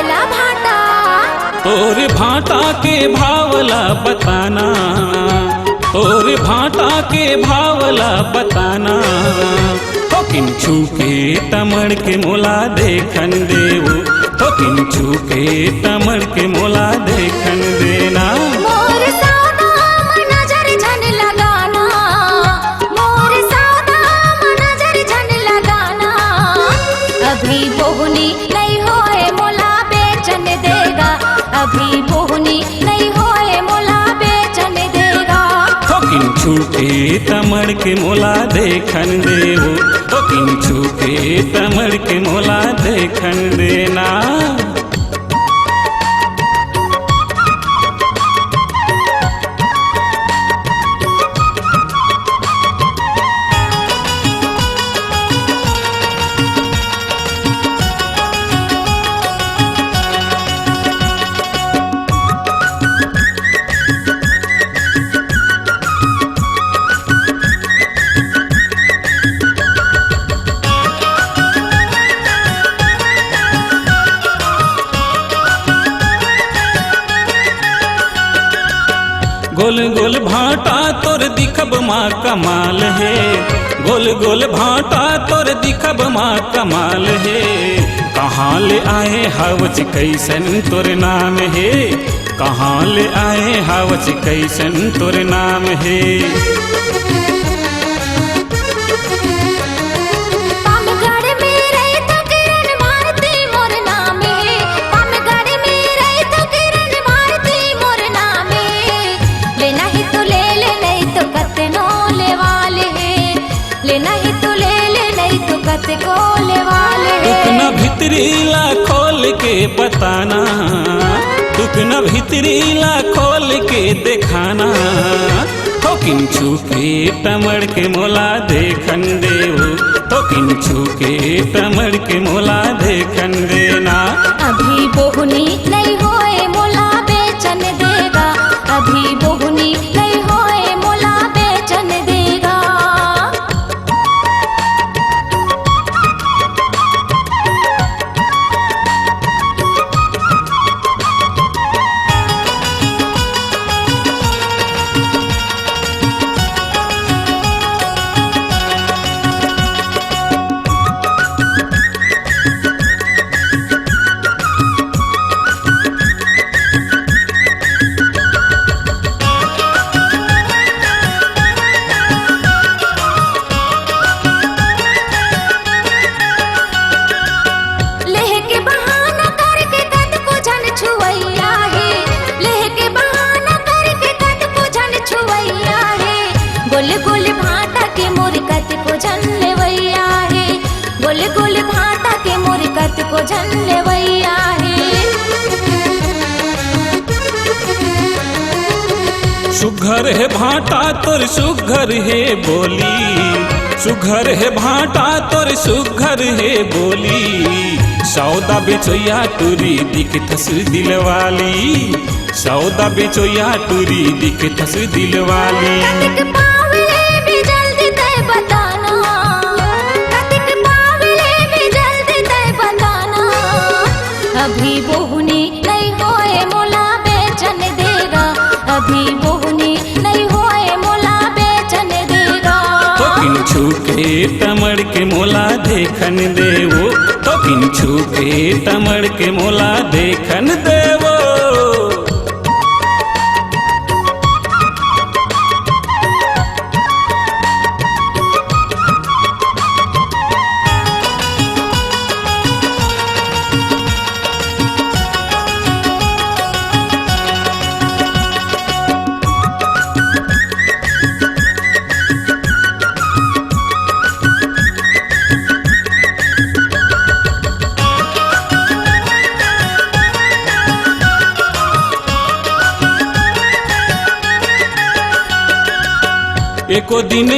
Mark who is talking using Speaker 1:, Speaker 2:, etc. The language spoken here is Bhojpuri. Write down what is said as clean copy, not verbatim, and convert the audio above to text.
Speaker 1: देला भाटा।
Speaker 2: तोर भाटा के भावला बताना, तोर भाटा के भावला बताना। तो किंचू के तमड़ के मोला देखन देवो, तो किंचू के तमड़ के मोला देखन देना।
Speaker 1: मोर सौदा में नजर झन लगाना, मोर सौदा में नजर झन लगाना। अभी बोहनी नहीं होए मोला बेचन देगा, अभी बोहनी नहीं होए मोला बेचन देगा।
Speaker 2: तो किंचू के तमड़ के मोला देखन देवो, तो किंचू के तमड़ के मोला देखन देना। गोल गोल भाटा तोर दिखब माँ कमाल है, गोल गोल भाटा तोर दिखब माँ कमाल है। कहाँ ले आए हवच कैसन तोर नाम है, कहाँ ले आए हवच कैसन तोर नाम है। दुखना भितरीला खोल के बताना, दुखना भितरीला खोल के दिखाना। तो किंचू के तमड़ के मोला देखन देवो, तो किंचू के तमड़ के मोला देखन देना।
Speaker 1: अभी बोहनी नहीं होए मोला बेचन देगा, अभी बोहनी नहीं होए मोला बेचन देगा। गोल गोल भाटा के मोर कत को झन लेवैया है, गोल गोल भाटा के मोर कत को झन लेवैया है।
Speaker 2: सुघर है भाटा तोर सुघर है बोली, सुघर है भाटा तोर सुघर है बोली। सौदा बेचोया टूरी दिखतस दिलवाली, सौदा बेचोया टूरी दिखतस दिलवाली।
Speaker 1: अभी बोहनी नहीं होए मोला बेचन देगा, अभी बोहनी नहीं होए मोला बेचन देगा।
Speaker 2: तो किंचू के तमड़ के मोला देखन देवो, तो किंचू के तमड़ के मोला देखन देवो। एको दिन